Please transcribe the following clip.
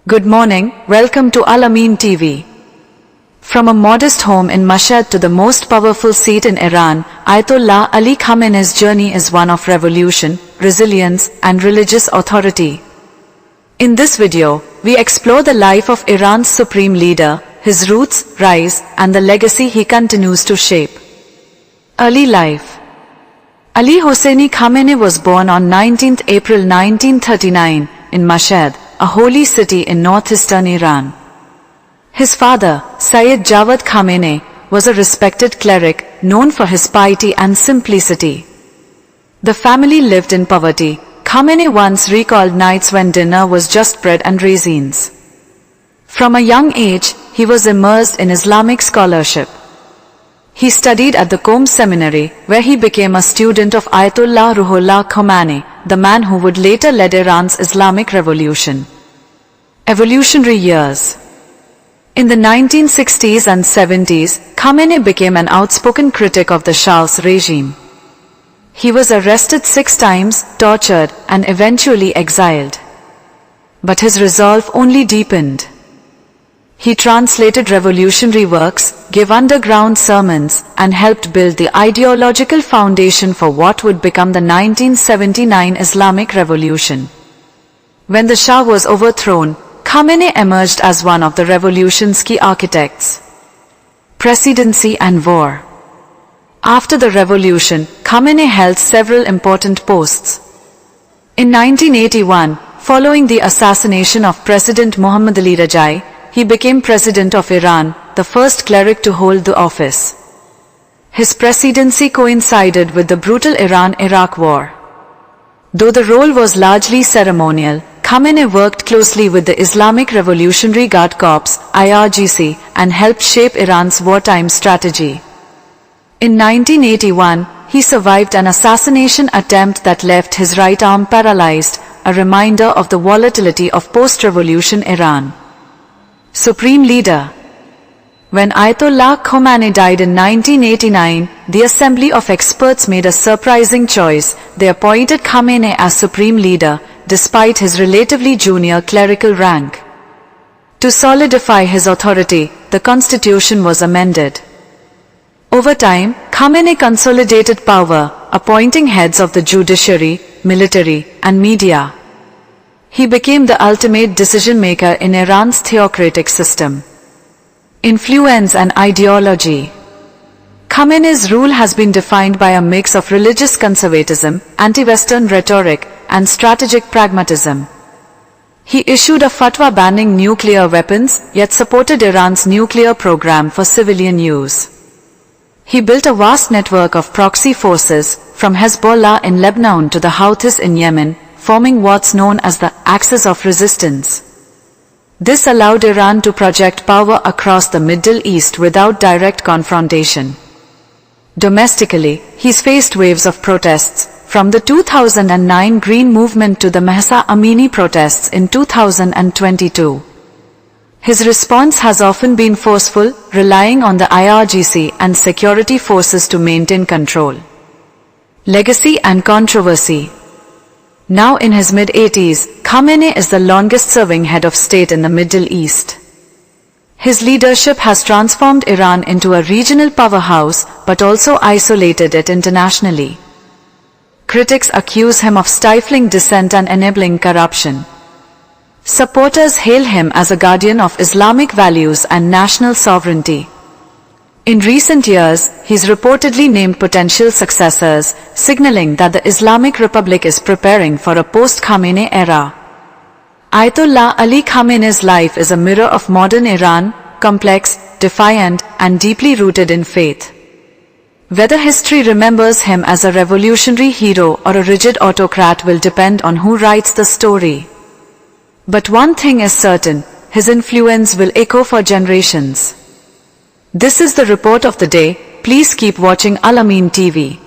Good morning, welcome to Al Amin TV. From a modest home in Mashhad to the most powerful seat in Iran, Ayatollah Ali Khamenei's journey is one of revolution, resilience, and religious authority. In this video, we explore the life of Iran's supreme leader, his roots, rise, and the legacy he continues to shape. Early life. Ali Hosseini Khamenei was born on 19 April 1939 in Mashhad, a holy city in northeastern Iran. His father, Sayyid Jawad Khamenei, was a respected cleric known for his piety and simplicity. The family lived in poverty. Khamenei once recalled nights when dinner was just bread and raisins. From a young age, he was immersed in Islamic scholarship. He studied at the Qom Seminary, where he became a student of Ayatollah Ruhollah Khomeini, the man who would later lead Iran's Islamic Revolution. Evolutionary years. In the 1960s and 70s, Khamenei became an outspoken critic of the Shah's regime. He was arrested 6 times, tortured, and eventually exiled. But his resolve only deepened. He translated revolutionary works, gave underground sermons, and helped build the ideological foundation for what would become the 1979 Islamic Revolution. When the Shah was overthrown, Khamenei emerged as one of the revolution's key architects. Presidency and war. After the revolution, Khamenei held several important posts. In 1981, following the assassination of President Mohammad Ali Rajai, he became President of Iran, the first cleric to hold the office. His presidency coincided with the brutal Iran-Iraq War. Though the role was largely ceremonial, Khamenei worked closely with the Islamic Revolutionary Guard Corps, IRGC, and helped shape Iran's wartime strategy. In 1981, he survived an assassination attempt that left his right arm paralyzed, a reminder of the volatility of post-revolution Iran. Supreme Leader. When Ayatollah Khomeini died in 1989, the Assembly of Experts made a surprising choice. They appointed Khamenei as Supreme Leader, despite his relatively junior clerical rank. To solidify his authority, the constitution was amended. Over time, Khamenei consolidated power, appointing heads of the judiciary, military, and media. He became the ultimate decision-maker in Iran's theocratic system. Influence and ideology. Khamenei's rule has been defined by a mix of religious conservatism, anti-Western rhetoric, and strategic pragmatism. He issued a fatwa banning nuclear weapons, yet supported Iran's nuclear program for civilian use. He built a vast network of proxy forces, from Hezbollah in Lebanon to the Houthis in Yemen, forming what's known as the Axis of Resistance. This allowed Iran to project power across the Middle East without direct confrontation. Domestically, he's faced waves of protests, from the 2009 Green Movement to the Mahsa Amini protests in 2022. His response has often been forceful, relying on the IRGC and security forces to maintain control. Legacy and controversy. Now in his mid-80s, Khamenei is the longest-serving head of state in the Middle East. His leadership has transformed Iran into a regional powerhouse, but also isolated it internationally. Critics accuse him of stifling dissent and enabling corruption. Supporters hail him as a guardian of Islamic values and national sovereignty. In recent years, he's reportedly named potential successors, signaling that the Islamic Republic is preparing for a post-Khamenei era. Ayatollah Ali Khamenei's life is a mirror of modern Iran, complex, defiant, and deeply rooted in faith. Whether history remembers him as a revolutionary hero or a rigid autocrat will depend on who writes the story. But one thing is certain, his influence will echo for generations. This is the report of the day. Please keep watching Al Amin TV.